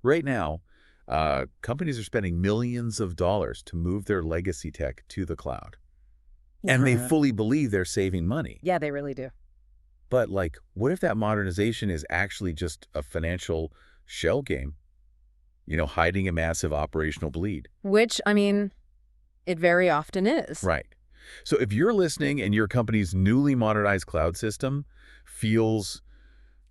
Right now, companies are spending millions of dollars to move their legacy tech to the cloud. And they fully believe they're saving money. Yeah, they really do. But, like, what if that modernization is actually just a financial shell game, hiding a massive operational bleed? Which, I mean, it very often is. Right. So if you're listening and your company's newly modernized cloud system feels,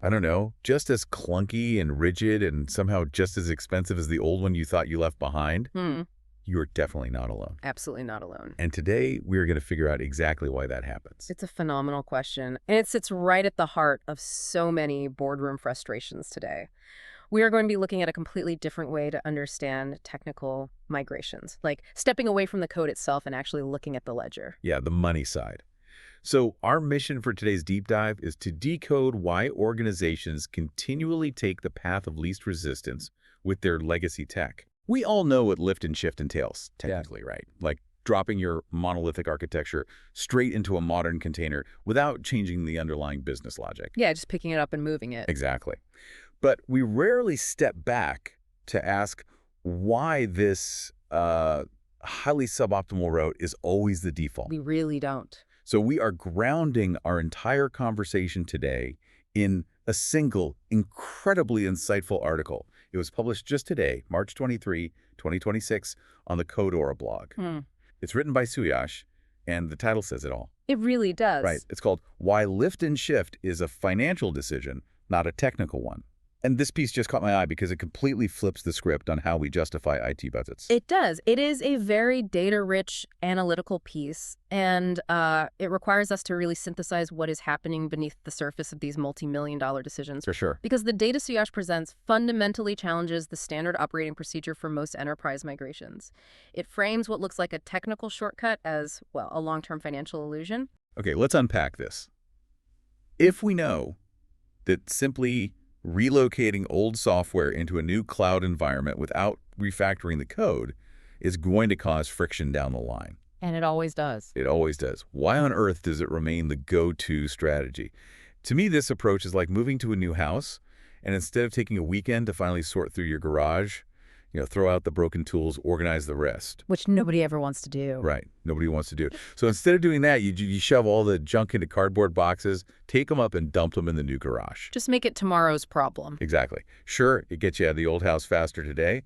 I don't know, just as clunky and rigid and somehow just as expensive as the old one you thought you left behind, Hmm. you're definitely not alone. Absolutely not alone. And today, we're going to figure out exactly why that happens. It's a phenomenal question, and it sits right at the heart of so many boardroom frustrations today. We are going to be looking at a completely different way to understand technical migrations, like stepping away from the code itself and actually looking at the ledger. Yeah, the money side. So our mission for today's deep dive is to decode why organizations continually take the path of least resistance with their legacy tech. We all know what lift and shift entails, technically, right? Like dropping your monolithic architecture straight into a modern container without changing the underlying business logic. Yeah, just picking it up and moving it. Exactly. But we rarely step back to ask why this highly suboptimal route is always the default. We really don't. So we are grounding our entire conversation today in a single, incredibly insightful article. It was published just today, March 23, 2026, on the Codora blog. It's written by Suyash, and the title says it all. It really does. Right. It's called Why Lift and Shift is a Financial Decision, Not a Technical One. And this piece just caught my eye because it completely flips the script on how we justify IT budgets. It does. It is a very data-rich analytical piece, and it requires us to really synthesize what is happening beneath the surface of these multi-million-dollar decisions. For sure. Because the data Suyash presents fundamentally challenges the standard operating procedure for most enterprise migrations. It frames what looks like a technical shortcut as, well, a long-term financial illusion. Okay, let's unpack this. If we know that simply relocating old software into a new cloud environment without refactoring the code is going to cause friction down the line. And it always does. It always does. Why on earth does it remain the go-to strategy? To me, this approach is like moving to a new house, and instead of taking a weekend to finally sort through your garage, throw out the broken tools, organize the rest. Which nobody ever wants to do. Right. Nobody wants to do it. So instead of doing that, you shove all the junk into cardboard boxes, take them up and dump them in the new garage. Just make it tomorrow's problem. Exactly. Sure, it gets you out of the old house faster today,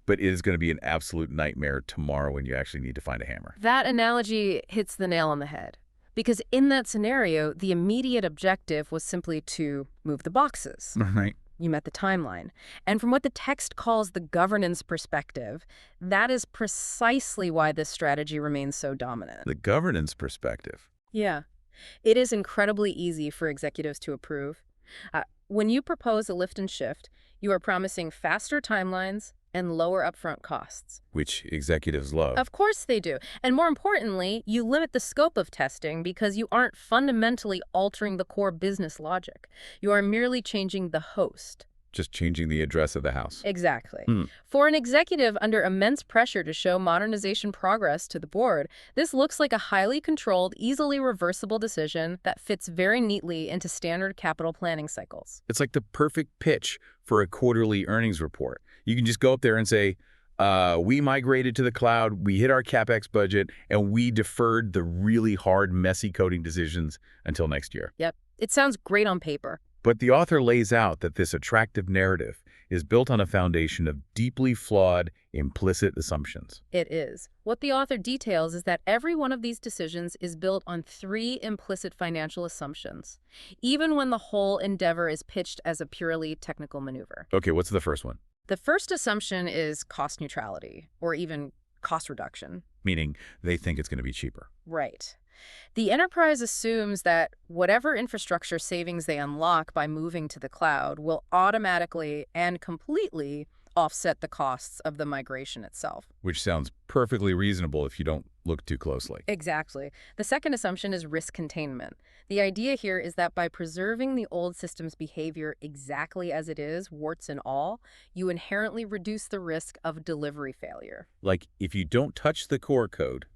but it is going to be an absolute nightmare tomorrow when you actually need to find a hammer. That analogy hits the nail on the head. Because in that scenario, the immediate objective was simply to move the boxes. Right. You met the timeline. And from what the text calls the governance perspective, that is precisely why this strategy remains so dominant. The governance perspective. Yeah. It is incredibly easy for executives to approve. When you propose a lift and shift, you are promising faster timelines and lower upfront costs. Which executives love. Of course they do. And more importantly, you limit the scope of testing because you aren't fundamentally altering the core business logic. You are merely changing the host. Just changing the address of the house. Exactly. For an executive under immense pressure to show modernization progress to the board, this looks like a highly controlled, easily reversible decision that fits very neatly into standard capital planning cycles. It's like the perfect pitch for a quarterly earnings report. You can just go up there and say, we migrated to the cloud, we hit our CapEx budget, and we deferred the really hard, messy coding decisions until next year. Yep. It sounds great on paper. But the author lays out that this attractive narrative is built on a foundation of deeply flawed, implicit assumptions. It is. What the author details is that every one of these decisions is built on 3 implicit financial assumptions, even when the whole endeavor is pitched as a purely technical maneuver. Okay, what's the first one? The first assumption is cost neutrality, or even cost reduction. Meaning they think it's going to be cheaper. Right. The enterprise assumes that whatever infrastructure savings they unlock by moving to the cloud will automatically and completely offset the costs of the migration itself. Which sounds perfectly reasonable if you don't look too closely. Exactly. The second assumption is risk containment. The idea here is that by preserving the old system's behavior exactly as it is, warts and all, you inherently reduce the risk of delivery failure. Like, if you don't touch the core code,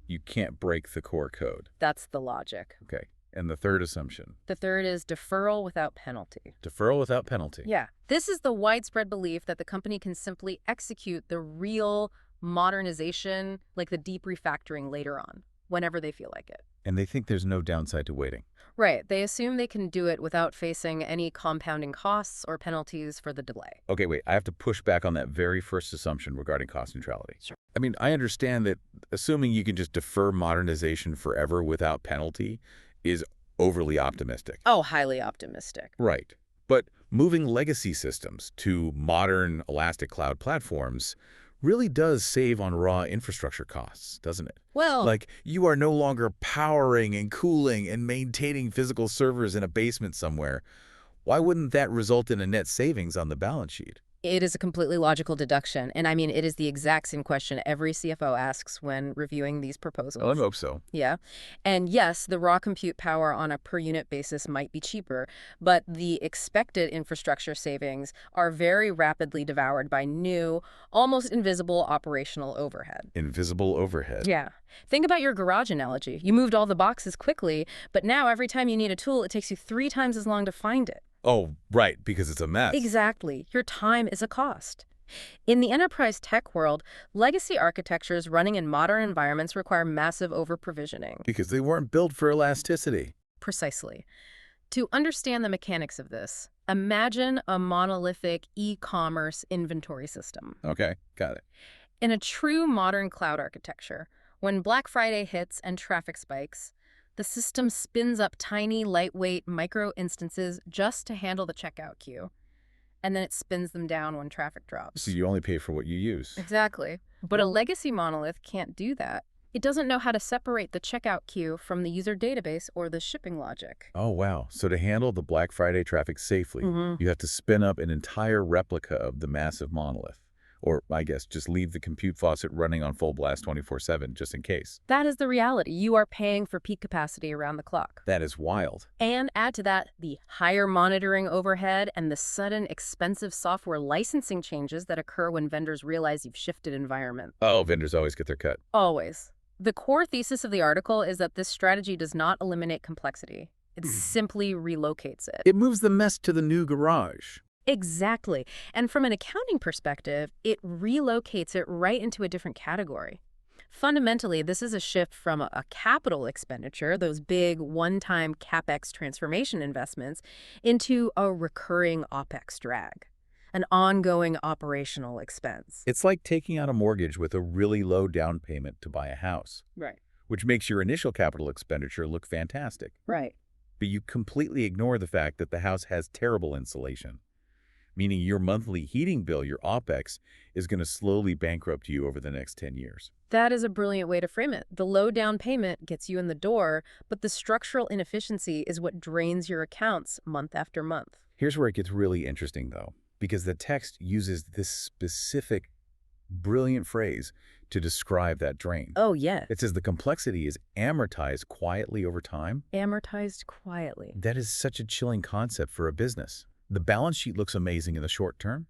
you can't break the core code. That's the logic. Okay. And the third assumption? The third is deferral without penalty. Deferral without penalty. Yeah. This is the widespread belief that the company can simply execute the real modernization, like the deep refactoring later on, whenever they feel like it. And they think there's no downside to waiting. Right. They assume they can do it without facing any compounding costs or penalties for the delay. Okay, wait, I have to push back on that very first assumption regarding cost neutrality. Sure. I mean, I understand that assuming you can just defer modernization forever without penalty is overly optimistic. Oh, highly optimistic. Right. But moving legacy systems to modern elastic cloud platforms really does save on raw infrastructure costs, doesn't it? Well, Like, you are no longer powering and cooling and maintaining physical servers in a basement somewhere. Why wouldn't that result in a net savings on the balance sheet? it is a completely logical deduction. And I mean, it is the exact same question every CFO asks when reviewing these proposals. Well, I hope so. Yeah. And yes, the raw compute power on a per unit basis might be cheaper, but the expected infrastructure savings are very rapidly devoured by new, almost invisible operational overhead. Invisible overhead. Yeah. Think about your garage analogy. You moved all the boxes quickly, but now every time you need a tool, it takes you 3 times as long to find it. Oh, right, because it's a mess. Exactly. Your time is a cost. In the enterprise tech world, legacy architectures running in modern environments require massive over-provisioning. Because they weren't built for elasticity. Precisely. To understand the mechanics of this, imagine a monolithic e-commerce inventory system. Okay, got it. In a true modern cloud architecture, when Black Friday hits and traffic spikes, the system spins up tiny, lightweight micro-instances just to handle the checkout queue. And then it spins them down when traffic drops. So you only pay for what you use. Exactly. But a legacy monolith can't do that. It doesn't know how to separate the checkout queue from the user database or the shipping logic. Oh, wow. So to handle the Black Friday traffic safely, Mhm. you have to spin up an entire replica of the massive monolith. Or, I guess, just leave the compute faucet running on full blast 24/7, just in case. That is the reality. You are paying for peak capacity around the clock. That is wild. And add to that the higher monitoring overhead and the sudden expensive software licensing changes that occur when vendors realize you've shifted environment. Oh, vendors always get their cut. Always. The core thesis of the article is that this strategy does not eliminate complexity. It simply relocates it. It moves the mess to the new garage. Exactly. And from an accounting perspective, it relocates it right into a different category. Fundamentally, this is a shift from a capital expenditure, those big one-time CapEx transformation investments, into a recurring OpEx drag, an ongoing operational expense. It's like taking out a mortgage with a really low down payment to buy a house, Right. which makes your initial capital expenditure look fantastic. Right. But you completely ignore the fact that the house has terrible insulation, meaning your monthly heating bill, your OpEx, is going to slowly bankrupt you over the next 10 years. That is a brilliant way to frame it. The low down payment gets you in the door, but the structural inefficiency is what drains your accounts month after month. Here's where it gets really interesting, though, because the text uses this specific, brilliant phrase to describe that drain. Oh, yeah. It says the complexity is amortized quietly over time. Amortized quietly. That is such a chilling concept for a business. The balance sheet looks amazing in the short term.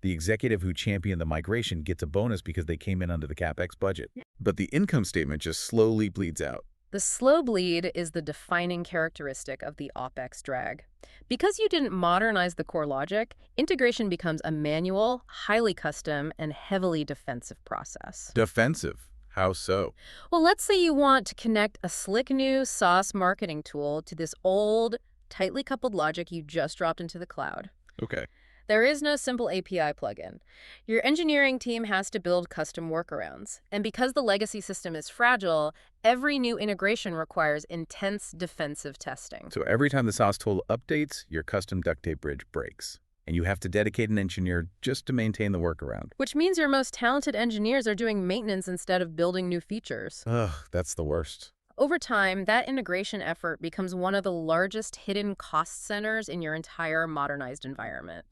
The executive who championed the migration gets a bonus because they came in under the CapEx budget. But the income statement just slowly bleeds out. The slow bleed is the defining characteristic of the OpEx drag. Because you didn't modernize the core logic, integration becomes a manual, highly custom, and heavily defensive process. Defensive. How so? Well, let's say you want to connect a slick new SaaS marketing tool to this old, tightly coupled logic you just dropped into the cloud. Okay. There is no simple API plugin. Your engineering team has to build custom workarounds. And because the legacy system is fragile, every new integration requires intense defensive testing. So every time the SaaS tool updates, your custom duct tape bridge breaks. And you have to dedicate an engineer just to maintain the workaround. Which means your most talented engineers are doing maintenance instead of building new features. Ugh, that's the worst. Over time, that integration effort becomes one of the largest hidden cost centers in your entire modernized environment.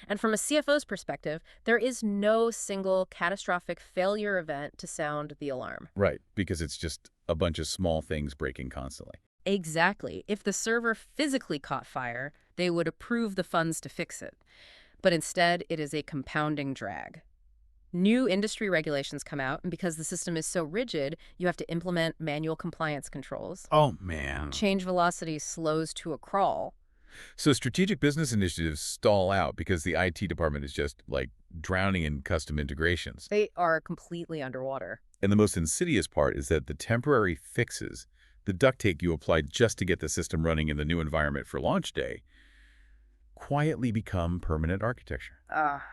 And from a CFO's perspective, there is no single catastrophic failure event to sound the alarm. Right, because it's just a bunch of small things breaking constantly. Exactly. If the server physically caught fire, they would approve the funds to fix it. But instead, it is a compounding drag. New industry regulations come out, and because the system is so rigid, you have to implement manual compliance controls. Oh, man. Change velocity slows to a crawl. So strategic business initiatives stall out because the IT department is just, like, drowning in custom integrations. They are completely underwater. And the most insidious part is that the temporary fixes, the duct tape you applied just to get the system running in the new environment for launch day, quietly become permanent architecture.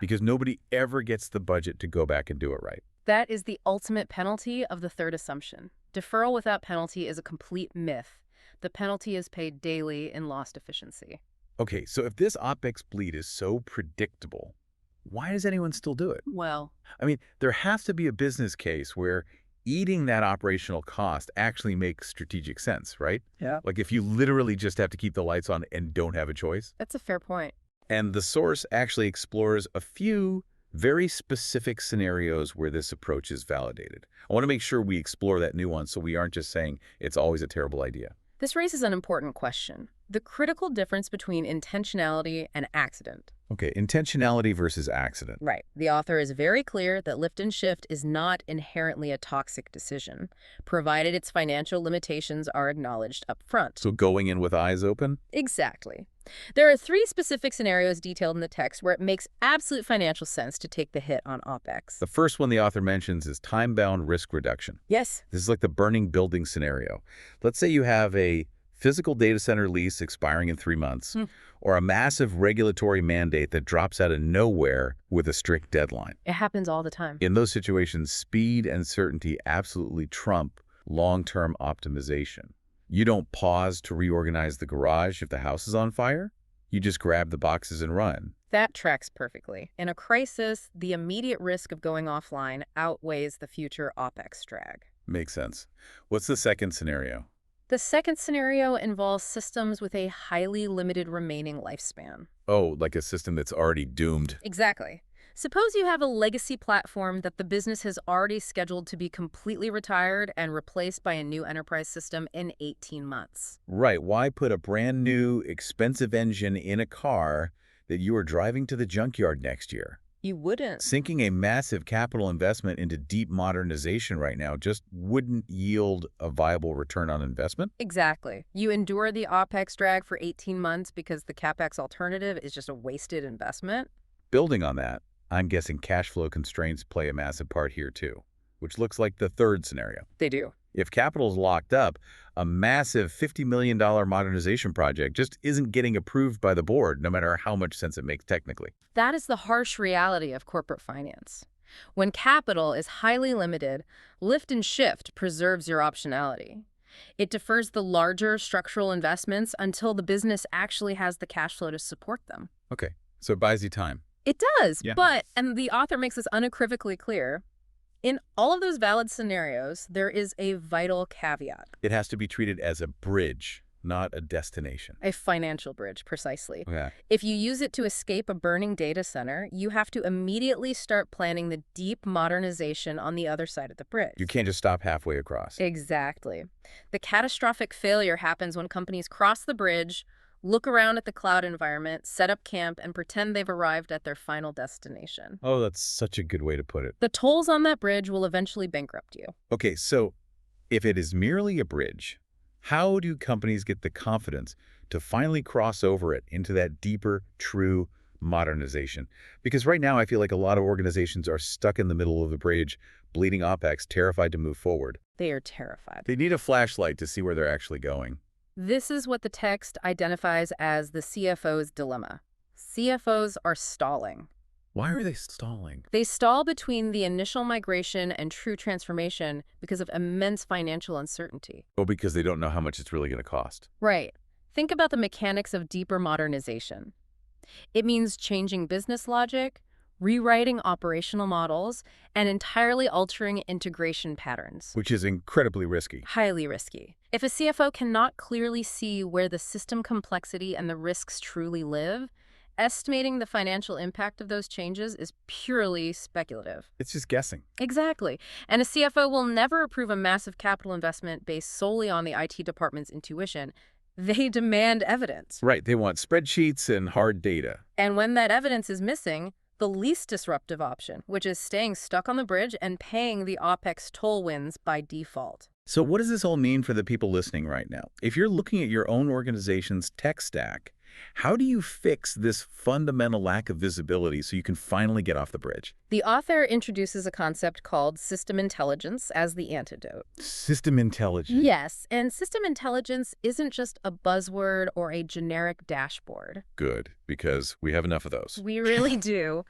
Because nobody ever gets the budget to go back and do it right. That is the ultimate penalty of the third assumption. Deferral without penalty is a complete myth. The penalty is paid daily in lost efficiency. Okay, so if this OpEx bleed is so predictable, why does anyone still do it? Well, I mean, there has to be a business case where eating that operational cost actually makes strategic sense, right? yeah, Like if you literally just have to keep the lights on and don't have a choice. that's a fair point. And the source actually explores a few very specific scenarios where this approach is validated. I want to make sure we explore that nuance so we aren't just saying it's always a terrible idea. This raises an important question. The critical difference between intentionality and accident. Okay, intentionality versus accident. Right. The author is very clear that lift and shift is not inherently a toxic decision, provided its financial limitations are acknowledged up front. So going in with eyes open? Exactly. There are 3 specific scenarios detailed in the text where it makes absolute financial sense to take the hit on OpEx. The first one the author mentions is time-bound risk reduction. Yes. This is like the burning building scenario. Let's say you have a physical data center lease expiring in 3 months, or a massive regulatory mandate that drops out of nowhere with a strict deadline. It happens all the time. In those situations, speed and certainty absolutely trump long-term optimization. You don't pause to reorganize the garage if the house is on fire. You just grab the boxes and run. That tracks perfectly. In a crisis, the immediate risk of going offline outweighs the future OpEx drag. Makes sense. What's the second scenario? The second scenario involves systems with a highly limited remaining lifespan. Oh, like a system that's already doomed. Exactly. Suppose you have a legacy platform that the business has already scheduled to be completely retired and replaced by a new enterprise system in 18 months. Right. Why put a brand new, expensive engine in a car that you are driving to the junkyard next year? You wouldn't. Sinking a massive capital investment into deep modernization right now just wouldn't yield a viable return on investment? Exactly. You endure the OpEx drag for 18 months because the CapEx alternative is just a wasted investment. Building on that, I'm guessing cash flow constraints play a massive part here too, which looks like the third scenario. They do. If capital is locked up, a massive $50 million modernization project just isn't getting approved by the board, no matter how much sense it makes technically. That is the harsh reality of corporate finance. When capital is highly limited, lift and shift preserves your optionality. It defers the larger structural investments until the business actually has the cash flow to support them. Okay, so it buys you time. It does, Yeah. but, and the author makes this unequivocally clear, in all of those valid scenarios, there is a vital caveat. It has to be treated as a bridge, not a destination. A financial bridge, precisely. Okay. If you use it to escape a burning data center, you have to immediately start planning the deep modernization on the other side of the bridge. You can't just stop halfway across. Exactly. The catastrophic failure happens when companies cross the bridge, look around at the cloud environment, set up camp, and pretend they've arrived at their final destination. Oh, that's such a good way to put it. The tolls on that bridge will eventually bankrupt you. Okay, so if it is merely a bridge, how do companies get the confidence to finally cross over it into that deeper, true modernization? Because right now I feel like a lot of organizations are stuck in the middle of the bridge, bleeding OpEx, terrified to move forward. They are terrified. They need a flashlight to see where they're actually going. This is what the text identifies as the CFO's dilemma. CFOs are stalling. Why are they stalling? They stall between the initial migration and true transformation because of immense financial uncertainty. Oh, because they don't know how much it's really going to cost. Right. Think about the mechanics of deeper modernization. It means changing business logic, rewriting operational models, and entirely altering integration patterns. Which is incredibly risky. Highly risky. If a CFO cannot clearly see where the system complexity and the risks truly live, estimating the financial impact of those changes is purely speculative. It's just guessing. Exactly. And a CFO will never approve a massive capital investment based solely on the IT department's intuition. They demand evidence. Right. They want spreadsheets and hard data. And when that evidence is missing, the least disruptive option, which is staying stuck on the bridge and paying the OPEX toll wins by default. So what does this all mean for the people listening right now? If you're looking at your own organization's tech stack, how do you fix this fundamental lack of visibility so you can finally get off the bridge? The author introduces a concept called system intelligence as the antidote. System intelligence. Yes, and system intelligence isn't just a buzzword or a generic dashboard. Good, because we have enough of those. We really do.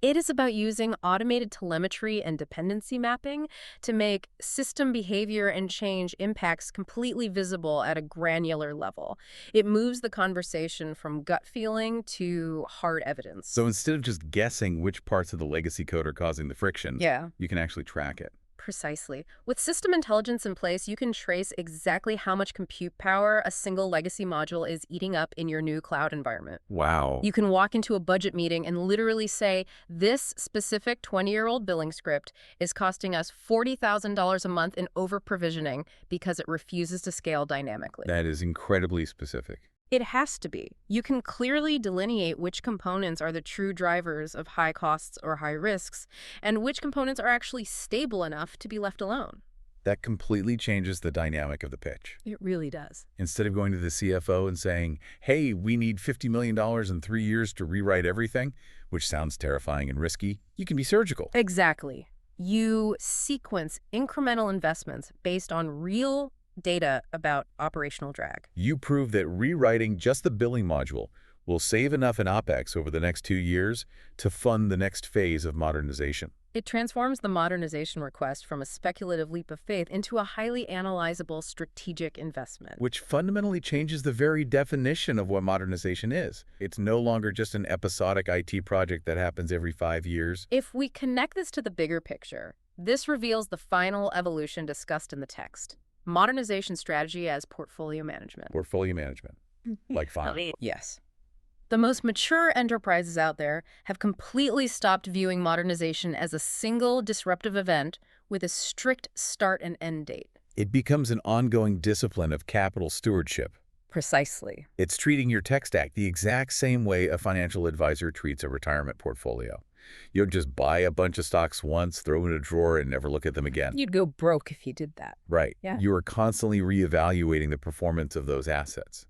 It is about using automated telemetry and dependency mapping to make system behavior and change impacts completely visible at a granular level. It moves the conversation from gut feeling to hard evidence. So instead of just guessing which parts of the legacy code are causing the friction, Yeah. you can actually track it. Precisely. With system intelligence in place, you can trace exactly how much compute power a single legacy module is eating up in your new cloud environment. Wow. You can walk into a budget meeting and literally say, this specific 20-year-old billing script is costing us $40,000 a month in over-provisioning because it refuses to scale dynamically. That is incredibly specific. It has to be. You can clearly delineate which components are the true drivers of high costs or high risks, and which components are actually stable enough to be left alone. That completely changes the dynamic of the pitch. It really does. Instead of going to the CFO and saying, hey, we need $50 million in 3 years to rewrite everything, which sounds terrifying and risky, you can be surgical. Exactly. You sequence incremental investments based on real data about operational drag. You prove that rewriting just the billing module will save enough in OPEX over the next 2 years to fund the next phase of modernization. It transforms the modernization request from a speculative leap of faith into a highly analyzable strategic investment. Which fundamentally changes the very definition of what modernization is. It's no longer just an episodic IT project that happens every 5 years. If we connect this to the bigger picture, this reveals the final evolution discussed in the text. Modernization strategy as portfolio management. Portfolio management, like fire. Yes. The most mature enterprises out there have completely stopped viewing modernization as a single disruptive event with a strict start and end date. It becomes an ongoing discipline of capital stewardship. Precisely. It's treating your tech stack the exact same way a financial advisor treats a retirement portfolio. You don't just buy a bunch of stocks once, throw them in a drawer, and never look at them again. You'd go broke if you did that. Right. Yeah. You are constantly reevaluating the performance of those assets.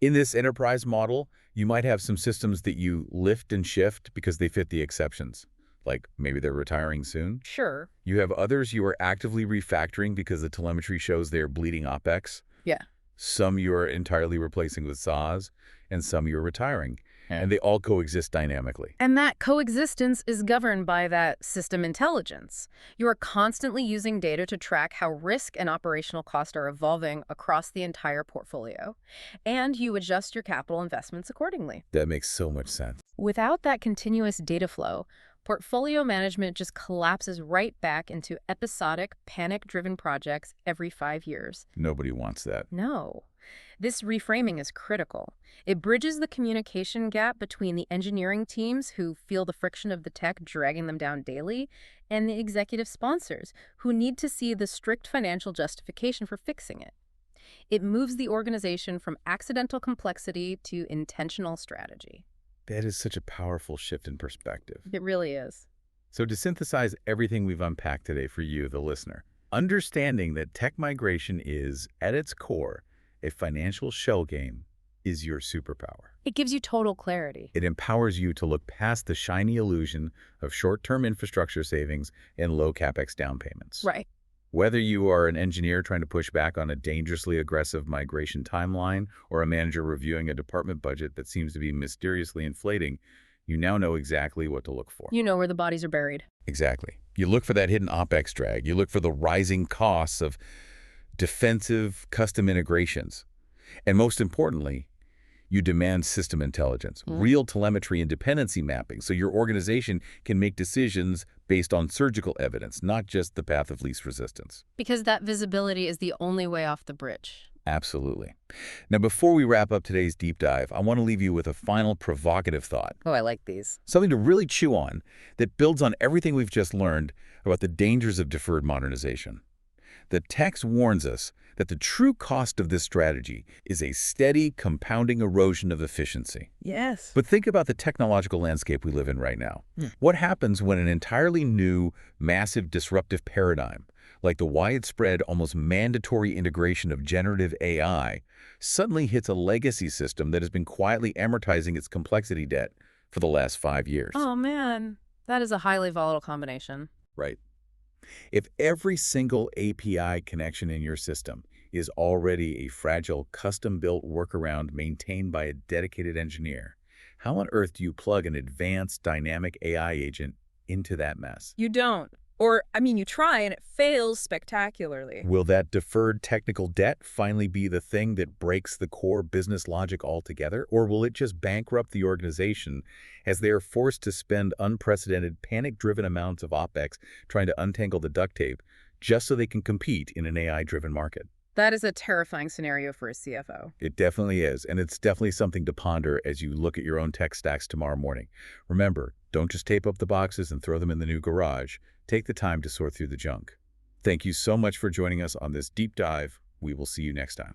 In this enterprise model, you might have some systems that you lift and shift because they fit the exceptions. Like maybe they're retiring soon. Sure. You have others you are actively refactoring because the telemetry shows they are bleeding OPEX. Yeah. Some you are entirely replacing with SaaS, and some you're retiring. And they all coexist dynamically. And that coexistence is governed by that system intelligence. You are constantly using data to track how risk and operational costs are evolving across the entire portfolio. And you adjust your capital investments accordingly. That makes so much sense. Without that continuous data flow, portfolio management just collapses right back into episodic, panic-driven projects every 5 years. Nobody wants that. No. This reframing is critical. It bridges the communication gap between the engineering teams who feel the friction of the tech dragging them down daily and the executive sponsors who need to see the strict financial justification for fixing it. It moves the organization from accidental complexity to intentional strategy. That is such a powerful shift in perspective. It really is. So to synthesize everything we've unpacked today for you, the listener, understanding that tech migration is, at its core, a financial shell game is your superpower. It gives you total clarity. It empowers you to look past the shiny illusion of short-term infrastructure savings and low CapEx down payments. Right. Whether you are an engineer trying to push back on a dangerously aggressive migration timeline or a manager reviewing a department budget that seems to be mysteriously inflating, you now know exactly what to look for. You know where the bodies are buried. Exactly. You look for that hidden OPEX drag. You look for the rising costs of defensive custom integrations. And most importantly, you demand system intelligence, real telemetry and dependency mapping, so your organization can make decisions based on surgical evidence, not just the path of least resistance. Because that visibility is the only way off the bridge. Absolutely. Now, before we wrap up today's deep dive, I want to leave you with a final provocative thought. Oh, I like these. Something to really chew on that builds on everything we've just learned about the dangers of deferred modernization. The text warns us that the true cost of this strategy is a steady, compounding erosion of efficiency. Yes. But think about the technological landscape we live in right now. Hmm. What happens when an entirely new, massive, disruptive paradigm, like the widespread, almost mandatory integration of generative AI, suddenly hits a legacy system that has been quietly amortizing its complexity debt for the last 5 years? Oh, man. That is a highly volatile combination. Right. If every single API connection in your system is already a fragile, custom-built workaround maintained by a dedicated engineer, how on earth do you plug an advanced dynamic AI agent into that mess? You don't. Or, I mean, you try and it fails spectacularly. Will that deferred technical debt finally be the thing that breaks the core business logic altogether, or will it just bankrupt the organization as they are forced to spend unprecedented, panic-driven amounts of OpEx trying to untangle the duct tape just so they can compete in an AI-driven market? That is a terrifying scenario for a CFO. It definitely is, and it's definitely something to ponder as you look at your own tech stacks tomorrow morning. Remember, don't just tape up the boxes and throw them in the new garage. Take the time to sort through the junk. Thank you so much for joining us on this deep dive. We will see you next time.